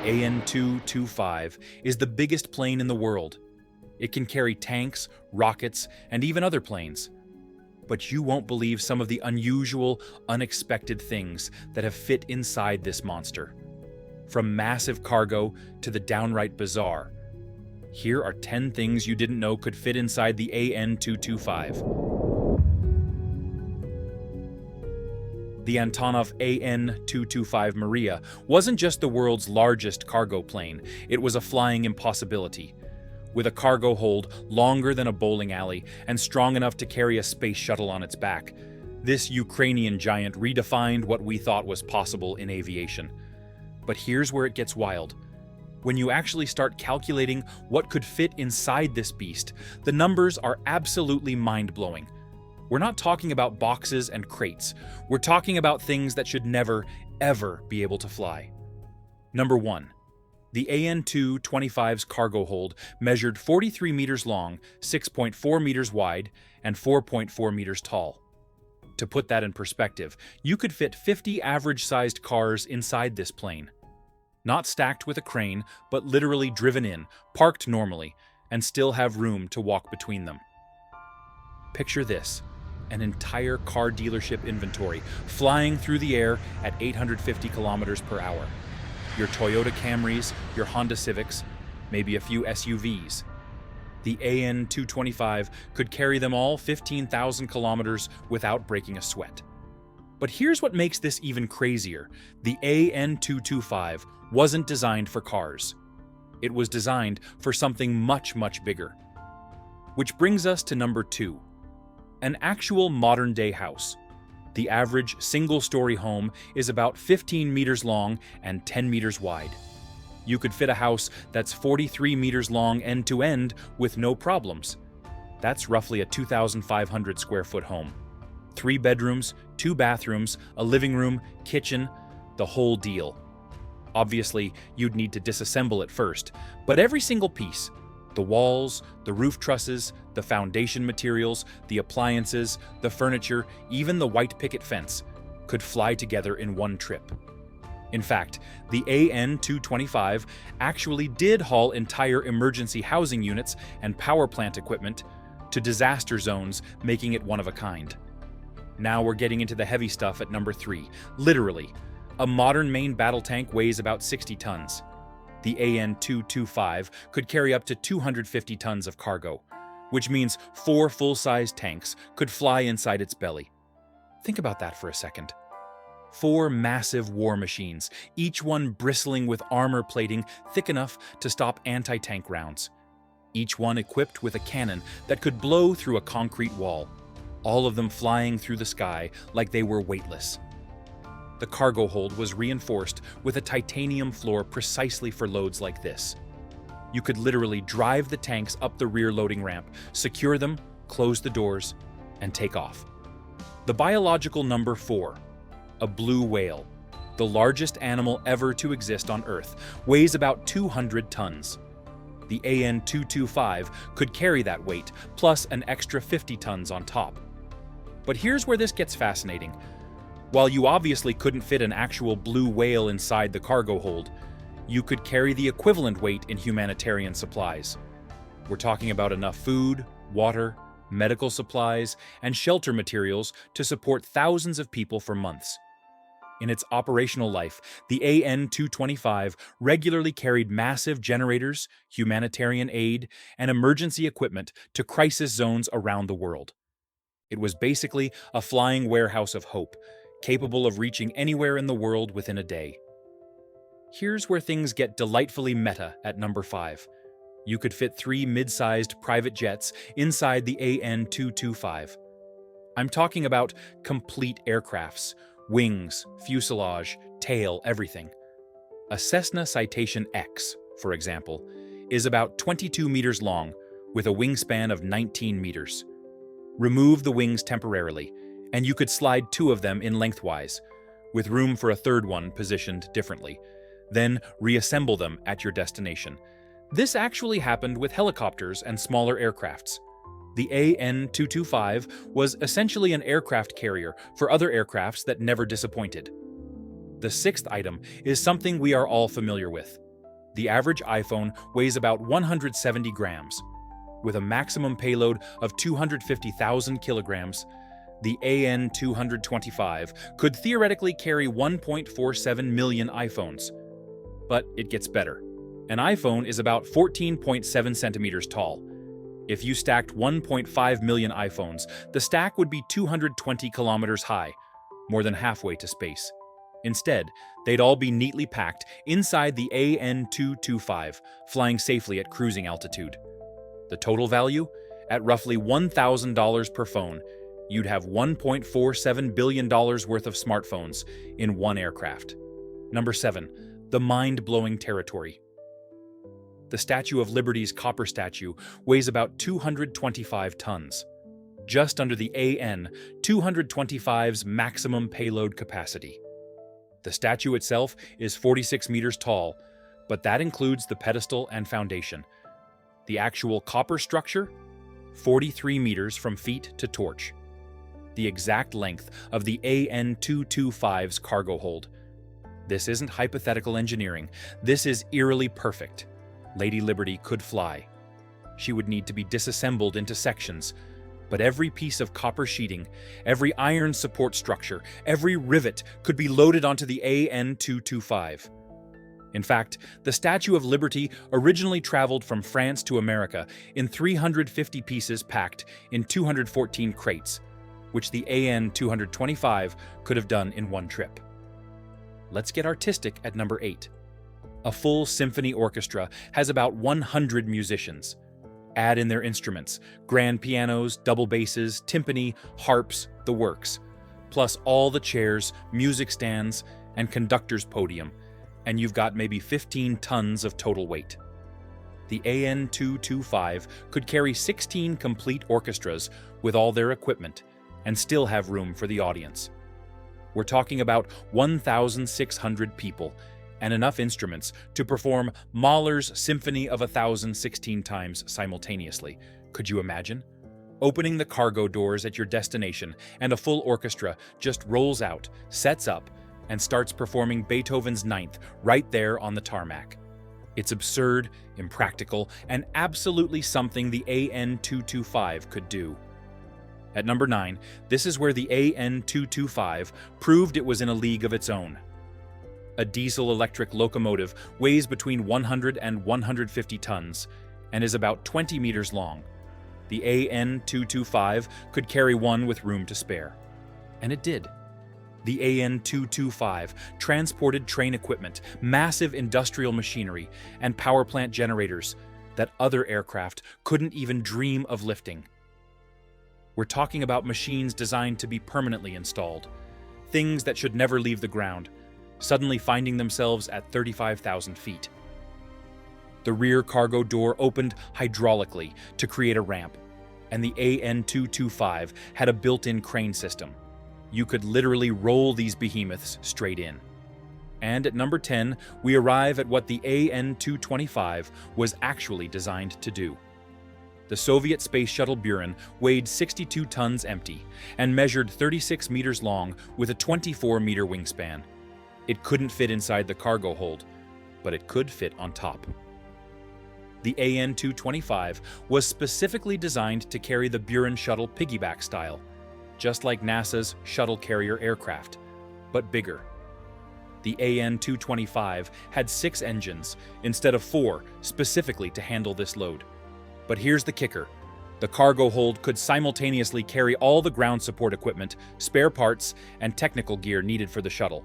AN-225 is the biggest plane in the world. It can carry tanks, rockets, and even other planes. But you won't believe some of the unusual, unexpected things that have fit inside this monster. From massive cargo to the downright bizarre. Here are 10 things you didn't know could fit inside the AN-225. The Antonov AN-225 Maria wasn't just the world's largest cargo plane, it was a flying impossibility. With a cargo hold longer than a bowling alley and strong enough to carry a space shuttle on its back, this Ukrainian giant redefined what we thought was possible in aviation. But here's where it gets wild. When you actually start calculating what could fit inside this beast, the numbers are absolutely mind-blowing. We're not talking about boxes and crates. We're talking about things that should never, ever be able to fly. Number 1. The AN-225's cargo hold measured 43 meters long, 6.4 meters wide, and 4.4 meters tall. To put that in perspective, you could fit 50 average-sized cars inside this plane. Not stacked with a crane, but literally driven in, parked normally, and still have room to walk between them. Picture this. An entire car dealership inventory flying through the air at 850 kilometers per hour. Your Toyota Camrys, your Honda Civics, maybe a few SUVs. The AN-225 could carry them all 15,000 kilometers without breaking a sweat. But here's what makes this even crazier. The AN-225 wasn't designed for cars. It was designed for something much, much bigger. Which brings us to number 2. An actual modern-day house. The average single-story home is about 15 meters long and 10 meters wide. You could fit a house that's 43 meters long end-to-end with no problems. That's roughly a 2,500 square foot home. 3 bedrooms, 2 bathrooms, a living room, kitchen, the whole deal. Obviously, you'd need to disassemble it first, but every single piece, the walls, the roof trusses, the foundation materials, the appliances, the furniture, even the white picket fence, could fly together in one trip. In fact, the AN-225 actually did haul entire emergency housing units and power plant equipment to disaster zones, making it one of a kind. Now we're getting into the heavy stuff at number 3. Literally, a modern main battle tank weighs about 60 tons. The AN-225 could carry up to 250 tons of cargo, which means 4 full-size tanks could fly inside its belly. Think about that for a second. 4 massive war machines, each one bristling with armor plating thick enough to stop anti-tank rounds. Each one equipped with a cannon that could blow through a concrete wall, all of them flying through the sky like they were weightless. The cargo hold was reinforced with a titanium floor precisely for loads like this. You could literally drive the tanks up the rear loading ramp, secure them, close the doors, and take off. The biological number 4, a blue whale, the largest animal ever to exist on Earth, weighs about 200 tons. The AN-225 could carry that weight, plus an extra 50 tons on top. But here's where this gets fascinating. While you obviously couldn't fit an actual blue whale inside the cargo hold, you could carry the equivalent weight in humanitarian supplies. We're talking about enough food, water, medical supplies, and shelter materials to support thousands of people for months. In its operational life, the AN-225 regularly carried massive generators, humanitarian aid, and emergency equipment to crisis zones around the world. It was basically a flying warehouse of hope, capable of reaching anywhere in the world within a day. Here's where things get delightfully meta at number 5. You could fit 3 mid-sized private jets inside the AN-225. I'm talking about complete aircrafts, wings, fuselage, tail, everything. A Cessna Citation X, for example, is about 22 meters long with a wingspan of 19 meters. Remove the wings temporarily, and you could slide 2 of them in lengthwise, with room for a third one positioned differently. Then reassemble them at your destination. This actually happened with helicopters and smaller aircrafts. The AN-225 was essentially an aircraft carrier for other aircrafts that never disappointed. The 6th item is something we are all familiar with: The average iPhone weighs about 170 grams. With a maximum payload of 250,000 kilograms, the AN-225 could theoretically carry 1.47 million iPhones. But it gets better. An iPhone is about 14.7 centimeters tall. If you stacked 1.5 million iPhones, the stack would be 220 kilometers high, more than halfway to space. Instead, they'd all be neatly packed inside the AN-225, flying safely at cruising altitude. The total value? At roughly $1,000 per phone, you'd have $1.47 billion worth of smartphones in one aircraft. Number 7. The mind-blowing territory. The Statue of Liberty's copper statue weighs about 225 tons, just under the AN-225's maximum payload capacity. The statue itself is 46 meters tall, but that includes the pedestal and foundation. The actual copper structure? 43 meters from feet to torch. The exact length of the AN-225's cargo hold. This isn't hypothetical engineering. This is eerily perfect. Lady Liberty could fly. She would need to be disassembled into sections, but every piece of copper sheeting, every iron support structure, every rivet could be loaded onto the AN-225. In fact, the Statue of Liberty originally traveled from France to America in 350 pieces packed in 214 crates, which the AN-225 could have done in one trip. Let's get artistic at number 8. A full symphony orchestra has about 100 musicians. Add in their instruments, grand pianos, double basses, timpani, harps, the works, plus all the chairs, music stands, and conductor's podium, and you've got maybe 15 tons of total weight. The AN-225 could carry 16 complete orchestras with all their equipment and still have room for the audience. We're talking about 1,600 people and enough instruments to perform Mahler's Symphony of 1,016 times simultaneously. Could you imagine? Opening the cargo doors at your destination and a full orchestra just rolls out, sets up, and starts performing Beethoven's Ninth right there on the tarmac. It's absurd, impractical, and absolutely something the AN-225 could do. At number 9, this is where the AN-225 proved it was in a league of its own. A diesel-electric locomotive weighs between 100 and 150 tons and is about 20 meters long. The AN-225 could carry one with room to spare. And it did. The AN-225 transported train equipment, massive industrial machinery, and power plant generators that other aircraft couldn't even dream of lifting. We're talking about machines designed to be permanently installed, things that should never leave the ground, suddenly finding themselves at 35,000 feet. The rear cargo door opened hydraulically to create a ramp, and the AN-225 had a built-in crane system. You could literally roll these behemoths straight in. And at number 10, we arrive at what the AN-225 was actually designed to do. The Soviet space shuttle Buran weighed 62 tons empty and measured 36 meters long with a 24-meter wingspan. It couldn't fit inside the cargo hold, but it could fit on top. The AN-225 was specifically designed to carry the Buran shuttle piggyback style, just like NASA's shuttle carrier aircraft, but bigger. The AN-225 had 6 engines instead of 4 specifically to handle this load. But here's the kicker. The cargo hold could simultaneously carry all the ground support equipment, spare parts, and technical gear needed for the shuttle.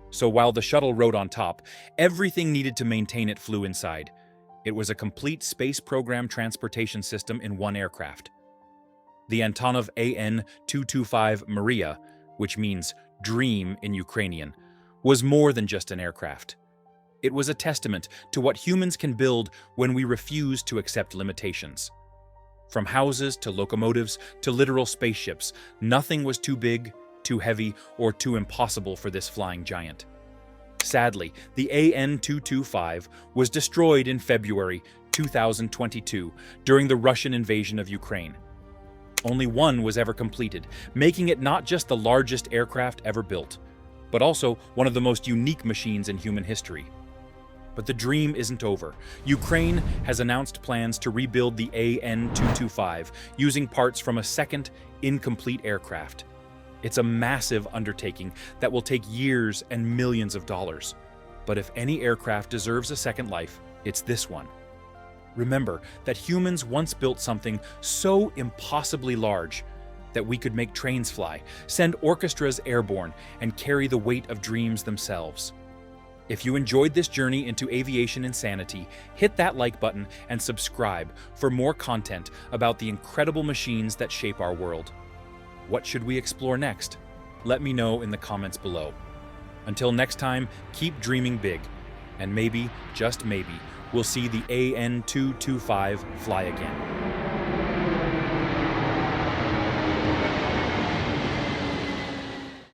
So while the shuttle rode on top, everything needed to maintain it flew inside. It was a complete space program transportation system in one aircraft. The Antonov AN-225 Maria, which means dream in Ukrainian, was more than just an aircraft. It was a testament to what humans can build when we refuse to accept limitations. From houses to locomotives to literal spaceships, nothing was too big, too heavy, or too impossible for this flying giant. Sadly, the AN-225 was destroyed in February 2022 during the Russian invasion of Ukraine. Only one was ever completed, making it not just the largest aircraft ever built, but also one of the most unique machines in human history. But the dream isn't over. Ukraine has announced plans to rebuild the AN-225 using parts from a second, incomplete aircraft. It's a massive undertaking that will take years and millions of dollars. But if any aircraft deserves a second life, it's this one. Remember that humans once built something so impossibly large that we could make trains fly, send orchestras airborne, and carry the weight of dreams themselves. If you enjoyed this journey into aviation insanity, hit that like button and subscribe for more content about the incredible machines that shape our world. What should we explore next? Let me know in the comments below. Until next time, keep dreaming big, and maybe, just maybe, we'll see the AN-225 fly again.